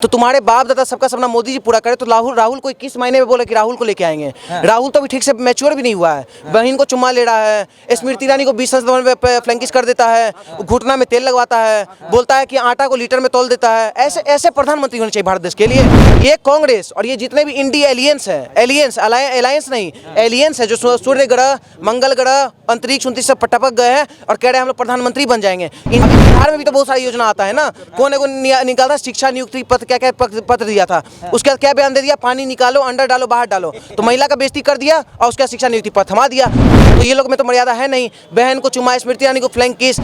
तो तुम्हारे बाप दादा सबका सपना मोदी जी पूरा करे, तो राहुल को किस महीने में बोले कि राहुल को लेके आएंगे? राहुल तो अभी ठीक से मैच्योर भी नहीं हुआ है। बहन को चुम्मा ले रहा है, स्मृति ईरानी को 20 संसद भवन में फ्लैंकिश कर देता है, घुटना में तेल लगवाता है, बोलता है कि आटा को लीटर में तोल देता है। ऐसे ऐसे प्रधानमंत्री होने चाहिए भारत देश के लिए। ये कांग्रेस और ये जितने भी इंडिया एलियंस है, अलायंस नहीं, एलियंस है, जो सूर्य ग्रह, मंगल ग्रह, अंतरिक्ष उनतीस सब टपक गए हैं और कह रहे हैं हम लोग प्रधानमंत्री बन जाएंगे। बिहार में भी तो बहुत सारी योजना आता है ना, कौन निकालता, शिक्षा नियुक्ति पत्र, क्या क्या पत्र दिया था, उसके बाद क्या बयान दे दिया, पानी निकालो, अंडर डालो, बाहर डालो, तो महिला का बेइज्जती कर दिया और उसके बाद शिक्षा नियुक्ति पत्र थमा दिया। तो ये लोग में तो मर्यादा है नहीं। बहन को चुमा, स्मृति ईरानी को फ्लैंक किस,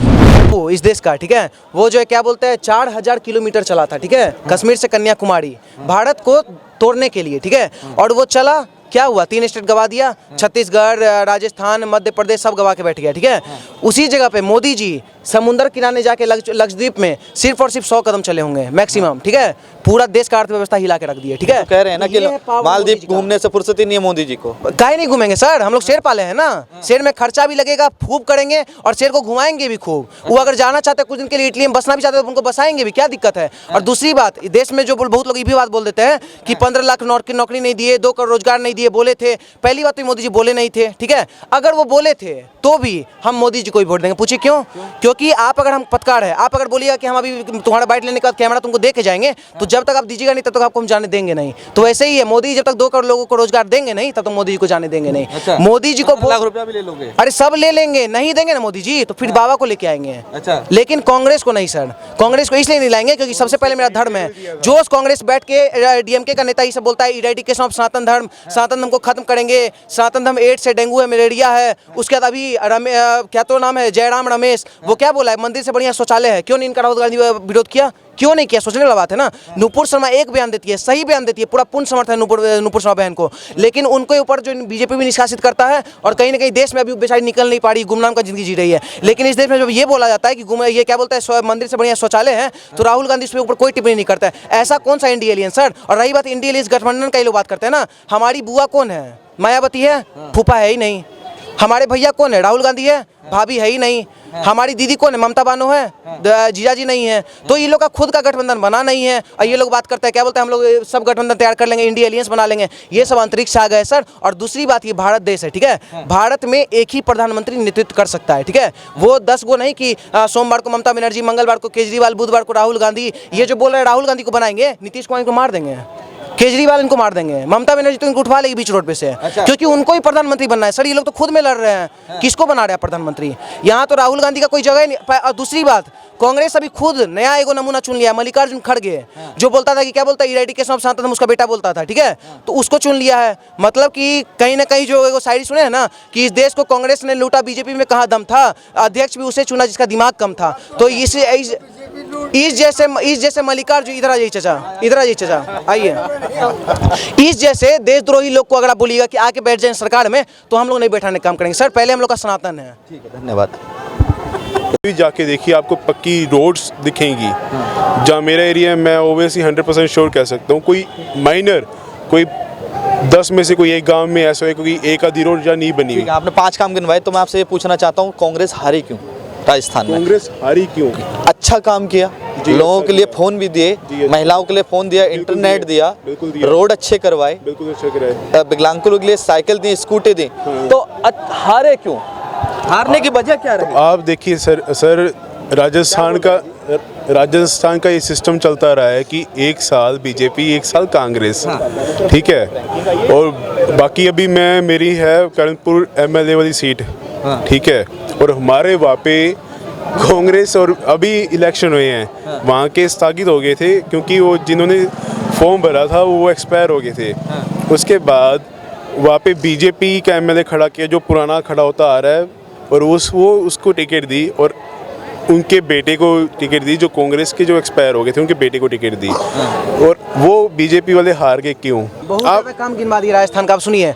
वो इस देश का, ठीक है, वो जो है क्या बोलते हैं 4000 किलोमीटर चला था, ठीक है, कश्मीर से कन्याकुमारी, भारत को तोड़ने के लिए, ठीक है, और वो चला, क्या हुआ, 3 स्टेट गवा दिया, छत्तीसगढ़, राजस्थान, मध्य प्रदेश सब गवा के बैठ गया, ठीक है। उसी जगह पे मोदी जी समुद्र किनारे जाके लक्षद्वीप में सिर्फ और सिर्फ 100 कदम चले होंगे मैक्सिमम, ठीक है, पूरा देश का अर्थव्यवस्था हिला के रख दिया, ठीक है। तो कह रहे हैं ना कि मालदीव घूमने से फुर्सत ही नहीं है मोदी जी को। काहे नहीं घूमेंगे सर, हम लोग शेर पाले हैं ना, शेर में खर्चा भी लगेगा, खूब करेंगे और शेर को घुमाएंगे भी खूब। वो अगर जाना चाहते हैं कुछ दिन के लिए इटली में बसना भी चाहते हैं तो उनको बसाएंगे भी, क्या दिक्कत है। और दूसरी बात, देश में जो बहुत लोग ये भी बात बोल देते हैं कि 15 लाख नौकरी नहीं दिए, 2 करोड़ रोजगार नहीं दिए, बोले थे। पहली बात तो मोदी जी बोले नहीं थे, ठीक है, अगर वो बोले थे तो भी हम मोदी जी को ही वोट देंगे। पूछिए क्यों? क्योंकि आप अगर, हम पत्रकार है, आप अगर बोलिएगा कि हम अभी तुम्हारा बाइट लेने के बाद कैमरा तुमको दे के जाएंगे, तो जब तक आप दीजिएगा नहीं तब तक आपको हम जाने देंगे नहीं। तो वैसे ही है, मोदी जब तक 2 करोड़ लोगों को रोजगार देंगे नहीं तब तक मोदी जी को जाने देंगे नहीं। अच्छा। मोदी जी को 1 लाख रुपया भी ले लोगे? अरे सब ले लेंगे, नहीं देंगे ना मोदी जी तो फिर बाबा को लेके आएंगे। अच्छा। लेकिन कांग्रेस को नहीं सर, कांग्रेस को इसलिए नहीं लाएंगे क्योंकि सबसे पहले मेरा धर्म है। जो कांग्रेस बैठ के डीएमके का नेता ये सब बोलता है इरेडिकेशन ऑफ सनातन धर्म को खत्म करेंगे, सनातन धर्म एड्स है, डेंगू है, मलेरिया है। उसके बाद अभी क्या तो नाम है, जयराम रमेश, वो क्या बोला है, मंदिर से बढ़िया शौचालय है। क्यों नहीं इनका राहुल गांधी विरोध किया? क्यों नहीं किया? सोचने वाला बात है ना। नुपुर शर्मा एक बयान देती है, सही बयान देती है, पूरा पूर्ण समर्थन है नुपुर शर्मा बहन को, लेकिन उनके ऊपर जो बीजेपी भी निष्कासित करता है और कहीं ना कहीं देश में अभी बेचारी निकल नहीं पा रही, गुमनाम का जिंदगी जी रही है। लेकिन इस देश में जब ये बोला जाता है कि ये क्या बोलता है, मंदिर से बढ़िया शौचालय है, तो राहुल गांधी इसके ऊपर कोई टिप्पणी नहीं करता है। ऐसा कौन सा इंडिया एलियंस सर? और रही बात इंडिया एलियंस गठबंधन का, ये लोग बात करते हैं ना, हमारी बुआ कौन है? मायावती है, फूफा है ही नहीं। हमारे भैया कौन है? राहुल गांधी है, भाभी है ही नहीं। हमारी दीदी कौन है? ममता बानो है, जीजाजी नहीं है। तो ये लोग का खुद का गठबंधन बना नहीं है और ये लोग बात करते हैं, क्या बोलते हैं, हम लोग सब गठबंधन तैयार कर लेंगे, इंडिया एलियंस बना लेंगे। ये सब अंतरिक्ष से आ गए सर। और दूसरी बात, ये भारत देश है, ठीक है, भारत में एक ही प्रधानमंत्री नेतृत्व कर सकता है, ठीक है। वो 10 गो नहीं कि सोमवार को ममता बनर्जी, मंगलवार को केजरीवाल, बुधवार को राहुल गांधी। ये जो बोल रहे हैं राहुल गांधी को बनाएंगे, नीतीश कुमार को मार देंगे, केजरीवाल इनको मार देंगे, ममता बनर्जी तो इनको उठवा लेगी बीच रोड पे से। अच्छा। क्योंकि उनको ही प्रधानमंत्री बनना है सर। ये लोग तो खुद में लड़ रहे हैं, किसको बना रहे हैं प्रधानमंत्री? यहाँ तो राहुल गांधी का कोई जगह नहीं। और दूसरी बात, कांग्रेस अभी खुद नया एगो नमूना चुन लिया, मल्लिकार्जुन खड़गे, जो बोलता था कि क्या बोलता है, इरेडिकेशन ऑफ सनातन धर्म, उसका बेटा बोलता था, ठीक है, तो उसको चुन लिया है। मतलब कि कहीं ना कहीं जो एगो शायरी सुने है ना कि इस देश को कांग्रेस ने लूटा, बीजेपी में कहाँ दम था, अध्यक्ष भी उसे चुना जिसका दिमाग कम था। तो इस जैसे मल्लिकार्जुन, इधर आ जाइए चाचा, इधर आ जाइए चाचा, आइए। इस जैसे देशद्रोही लोग को अगर आप बोलिएगा कि आके बैठ जाएं सरकार में, तो हम लोग नहीं बैठाने का काम करेंगे सर। पहले हम लोग का सनातन है। ठीक है, धन्यवाद। जाके देखिए, आपको पक्की रोड्स दिखेंगी। जहाँ मेरा एरिया है, मैं ओवैसी 100% श्योर कह सकता हूँ, कोई माइनर, कोई 10 में से कोई एक गांव में ऐसा है कोई एक आधी रोड जहाँ नहीं बनी हुई। आपने 5 काम गिनवाए, तो मैं आपसे ये पूछना चाहता हूँ, कांग्रेस हारी क्यों राजस्थान में? कांग्रेस हारी क्यों? अच्छा काम किया, लोगों के लिए फोन भी दिए, महिलाओं के लिए फोन दिया, इंटरनेट दिया, रोड अच्छे करवाए, बिल्कुल अच्छे कराए, विकलांगों के लिए साइकिल दी, स्कूटी दी। तो हारे क्यों? हारने की वजह क्या रही? आप देखिए सर, राजस्थान का ये सिस्टम चलता रहा है कि 1 साल बीजेपी, 1 साल कांग्रेस, ठीक है। और बाकी अभी मेरी है कर्णपुर MLA वाली सीट, ठीक है, और हमारे वहाँ पे कांग्रेस, और अभी इलेक्शन हुए हैं, वहाँ के स्थगित हो गए थे क्योंकि वो जिन्होंने फॉर्म भरा था वो एक्सपायर हो गए थे। उसके बाद वहाँ पे बीजेपी का MLA खड़ा किया, जो पुराना खड़ा होता आ रहा है, और उसको टिकट दी, और उनके बेटे को टिकट दी, जो कांग्रेस के जो एक्सपायर हो गए थे उनके बेटे को टिकट दी। और वो बीजेपी वाले हार गए क्यों? आप काम गिनवा दिए राजस्थान का। आप सुनिए,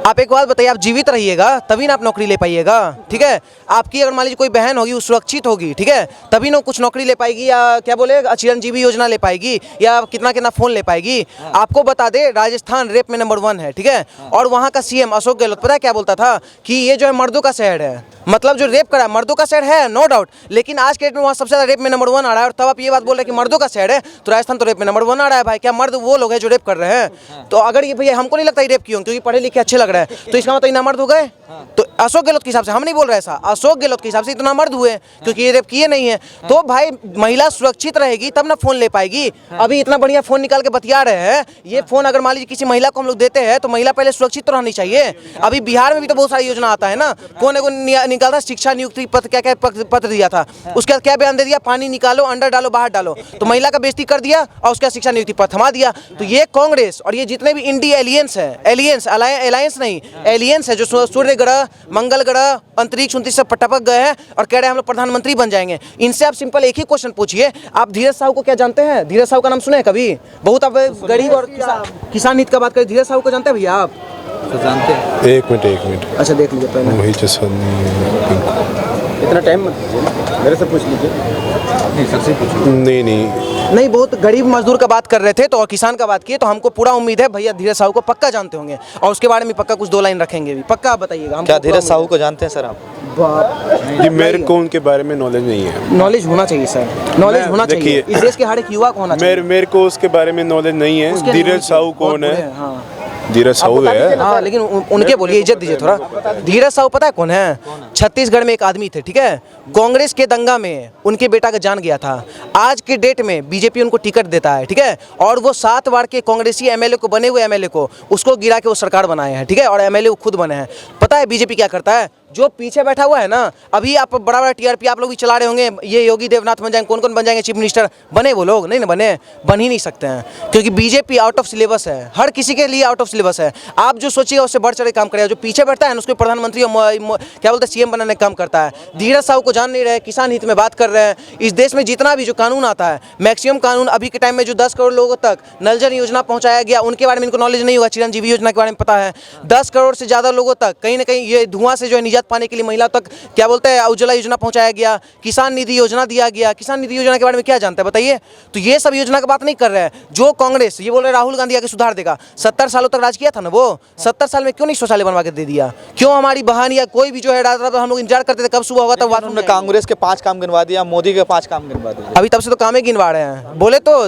आप एक बात बताइए, आप जीवित रहिएगा तभी ना आप नौकरी ले पाइएगा, ठीक है। आपकी अगर मान लीजिए कोई बहन होगी, वो सुरक्षित होगी, ठीक है, तभी ना कुछ नौकरी ले पाएगी, या क्या बोले चिरंजीवी योजना ले पाएगी, या कितना कितना फोन ले पाएगी। आपको बता दे, राजस्थान रेप में नंबर 1 है, ठीक है, और वहाँ का CM अशोक गहलोत पता है क्या बोलता था कि ये जो है मर्दों का शहर है। मतलब जो रेप करा मर्दों का शहर है, नो डाउट, लेकिन लेकिन आज के डेट में वहाँ सबसे ज़्यादा रेप में नंबर 1 आ रहा है। और तब आप ये बात बोल रहे हैं कि मर्दों का शहर है, तो राजस्थान तो रेप में नंबर 1 आ रहा है भाई। क्या मर्द वो लोग हैं जो रेप कर रहे हैं? तो अगर ये भैया हमको नहीं लगता ये रेप क्यों, क्योंकि पढ़े लिखे अच्छे लग रहे हैं, तो इसका मतलब इतना मर्द हो गए। तो अशोक गहलोत के हिसाब से, हम नहीं बोल रहे ऐसा, अशोक गहलोत के हिसाब से इतना मर्द हुए क्योंकि ये रेप किए नहीं है। तो भाई महिला सुरक्षित रहेगी तब ना फोन ले पाएगी। अभी इतना बढ़िया फोन निकाल के बतिया रहे हैं, ये फोन अगर मान लीजिए किसी महिला को हम लोग देते हैं तो महिला पहले सुरक्षित तो रहनी चाहिए। अभी बिहार में भी तो बहुत सारी योजना आता है ना, कौन को निकाला शिक्षा नियुक्ति पत्र, क्या क्या पत्र दिया था, उसके बाद क्या बयान दे दिया, पानी निकालो, अंडर डालो, बाहर डालो, तो महिला का बेइज्जती कर दिया और उसका शिक्षा नियुक्ति पत्र थमा दिया। तो ये कांग्रेस और ये जितने भी इंडी एलियंस है, एलायंस नहीं एलियंस है, जो सूर्य ग्रह, मंगल ग्रह, अंतरिक्ष उनतीस सब टपक गए हैं और कह रहे हैं हम लोग प्रधानमंत्री बन जाएंगे। इनसे आप सिंपल एक ही क्वेश्चन पूछिए, आप धीरज साहू को क्या जानते हैं? धीरज साहू का नाम सुने हैं कभी? बहुत आप गरीब और किसान हित का बात करें, धीरज साहू को जानते हैं भैया आप? तो जानते हैं। एक मिनट अच्छा देख लीजिए पहले, वही इतना टाइम मत दीजिए, मेरे से पूछ लीजिए। नहीं सर से पूछो। नहीं बहुत गरीब मजदूर का बात कर रहे थे तो और किसान का बात किए, तो हमको पूरा उम्मीद है भैया धीरज साहू को पक्का जानते होंगे और उसके बारे में पक्का कुछ 2 लाइन रखेंगे भी, पक्का आप बताइएगा। क्या धीरज साहू को जानते हैं सर आप? जी मेरे को उनके बारे में नॉलेज नहीं है। नॉलेज होना चाहिए सर, नॉलेज होना चाहिए, इस देश के हर एक युवा को होना चाहिए। मेरे को उसके बारे में नॉलेज नहीं है। धीरज साहू कौन है? हाँ धीरज साहू है, हाँ, लेकिन उनके बोलिए, इज्जत दीजिए थोड़ा। धीरज साहू पता है कौन है? छत्तीसगढ़ में एक आदमी थे, ठीक है, कांग्रेस के दंगा में उनके बेटा का जान गया था। आज के डेट में बीजेपी उनको टिकट देता है, ठीक है, और वो 7 बार के कांग्रेसी एमएलए को, बने हुए एमएलए को, उसको गिरा के वो सरकार बनाए हैं, ठीक है, और एमएलए वो खुद बने हैं। पता है बीजेपी क्या करता है? जो पीछे बैठा हुआ है ना, अभी आप बड़ा बड़ा टीआरपी आप लोग भी चला रहे होंगे, ये योगी देवनाथ बन जाएंगे, कौन कौन बन जाएंगे चीफ मिनिस्टर, बने वो लोग? नहीं ना बने, बन ही नहीं सकते हैं, क्योंकि बीजेपी आउट ऑफ सिलेबस है, हर किसी के लिए आउट ऑफ सिलेबस है। आप जो सोचिएगा उससे बढ़ चढ़े काम करेगा। जो पीछे बैठता है ना उसको प्रधानमंत्री क्या बोलते हैं सीएम बनाने का काम करता है। धीरज साहू को जान नहीं रहे, किसान हित में बात कर रहे हैं। इस देश में जितना भी जो कानून आता है, मैक्सिमम कानून अभी के टाइम में जो 10 करोड़ लोगों तक नल जल योजना पहुंचाया गया, उनके बारे में इनको नॉलेज नहीं होगा। चिरंजीवी योजना के बारे में पता है, 10 करोड़ से ज़्यादा लोगों तक कहीं ना कहीं ये धुआं से जो है निजात पाने के लिए महिला तक क्या बोलते हैं उज्ज्वला योजना पहुंचाया गया, किसान निधि योजना दिया गया। किसान निधि योजना के बारे में क्या जानते हैं बताइए? तो ये सब योजना की बात नहीं कर रहे हैं। जो कांग्रेस ये बोल रहे राहुल गांधी आके सुधार देगा, 70 सालों तक राज किया था ना, वो 70 साल में क्यों नहीं शौचालय बनवा के दे दिया? क्यों हमारी बहन या कोई भी जो है रात रात हम लोग इंतजार करते थे कब सुबह होगा तब बाथरूम में? कांग्रेस के 5 काम गिनवा दिया, मोदी के 5 काम गिनवा दिया। अभी तब से तो काम ही गिनवा रहे हैं। बोले तो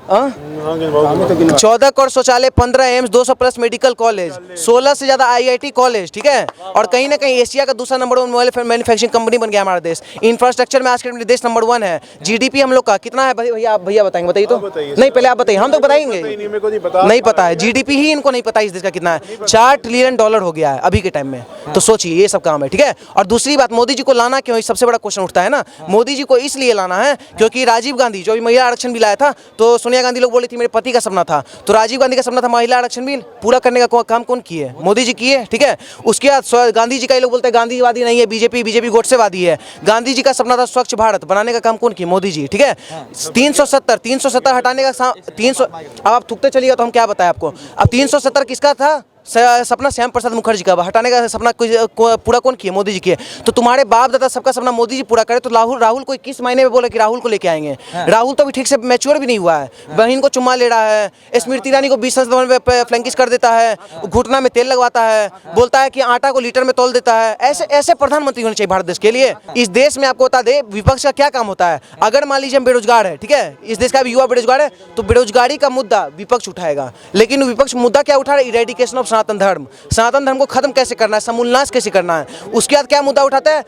14 करोड़ शौचालय, 15 एम्स, 200 प्लस मेडिकल कॉलेज, 16 से ज्यादा आईआईटी कॉलेज, ठीक है, और कहीं ना कहीं एशिया का दूसरा नंबर 1 मोबाइल मैन्युफैक्चरिंग कंपनी बन गया हमारा देश। इंफ्रास्ट्रक्चर में आज के देश नंबर 1 है। जीडीपी हम लोग का कितना है भैया? आप भैया बताएंगे, बताइए तो। नहीं पहले आप बताइए, हम तो बताएंगे। नहीं पता है, जीडीपी ही इनको नहीं पता इस देश का कितना है। $4 ट्रिलियन हो गया है अभी के टाइम में, तो सोचिए ये सब काम है, ठीक है। और दूसरी बात, मोदी जी को लाना क्यों, सबसे बड़ा क्वेश्चन उठता है ना। मोदी जी को इसलिए लाना है क्योंकि राजीव गांधी जो महिला आरक्षण भी लाया था, तो सोनिया गांधी लोग बोली थी मेरे पति का सपना था, तो राजीव गांधी का सपना था महिला आरक्षण बिल पूरा करने का काम कौन किए? मोदी जी किए, ठीक है। उसके बाद गांधी जी का ये लोग बोलते हैं गांधीवादी नहीं है बीजेपी गोडसेवादी है। गांधी जी का सपना था स्वच्छ भारत बनाने का काम कौन किए? मोदी जी, ठीक है। 370 हटाने का 300, अब आप थूकते चलिएगा तो हम क्या बताएं आपको। अब 370 किसका था? सपना श्याम प्रसाद मुखर्जी का, हटाने का सपना पूरा कौन किया? मोदी जी किए। तो तुम्हारे बाप दादा सबका सपना मोदी जी पूरा करे, तो राहुल को किस महीने में बोले कि राहुल को लेके आएंगे? राहुल तो भी ठीक से मैच्योर भी नहीं हुआ है, बहन को चुम्मा ले रहा है, स्मृति ईरानी को 20 संसद भवन में फ्लैंकिश कर देता है, घुटना में तेल लगवाता है, बोलता है कि आटा को लीटर में तोल देता है। ऐसे प्रधानमंत्री होने चाहिए भारत देश के लिए। इस देश में आपको बता दे विपक्ष का क्या काम होता है। अगर मान लीजिए हम बेरोजगार है, ठीक है, इस देश का भी युवा बेरोजगार है, तो बेरोजगारी का मुद्दा विपक्ष उठाएगा, लेकिन विपक्ष मुद्दा क्या उठा रहा है? इरेडिकेशन ऑफ सनातन धर्म को खत्म कैसे करना है, समूलनाश कैसे करना है। उसके बाद क्या मुद्दा उठाता है?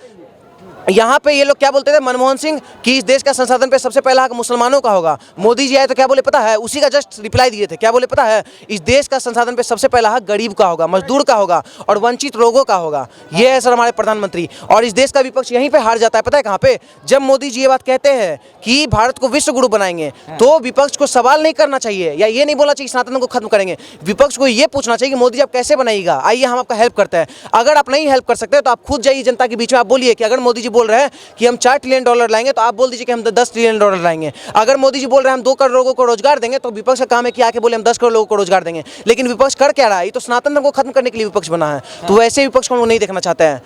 यहाँ पे ये लोग क्या बोलते थे मनमोहन सिंह कि इस देश का संसाधन पे सबसे पहला हक मुसलमानों का होगा। मोदी जी आए तो क्या बोले पता है? उसी का जस्ट रिप्लाई दिए थे, क्या बोले पता है? इस देश का संसाधन पे सबसे पहला हक गरीब का होगा, मजदूर का होगा और वंचित लोगों का होगा। ये है सर हमारे प्रधानमंत्री। और इस देश का विपक्ष यहीं पे हार जाता है, पता है कहाँ पे? जब मोदी जी ये बात कहते हैं कि भारत को विश्व गुरु बनाएंगे, तो विपक्ष को सवाल नहीं करना चाहिए या ये नहीं बोलना चाहिए सनातन को खत्म करेंगे। विपक्ष को ये पूछना चाहिए कि मोदी जी आप कैसे बनाइएगा, आइए हम आपका हेल्प करते हैं। अगर आप नहीं हेल्प कर सकते तो आप खुद जाइए जनता के बीच में, आप बोलिए कि अगर मोदी जी बोल रहे हैं कि हम $4 ट्रिलियन लाएंगे, तो आप बोल दीजिए कि हम $10 ट्रिलियन लाएंगे। अगर मोदी जी बोल रहे हैं हम 2 करोड़ लोगों को रोजगार देंगे, तो विपक्ष का काम है कि आके बोले हम 10 करोड़ लोगों को रोजगार देंगे। लेकिन विपक्ष कर क्या रहा है? ये तो सनातन धर्म को खत्म करने के लिए विपक्ष बना है, तो वैसे विपक्ष को हम लोग नहीं देखना चाहते हैं।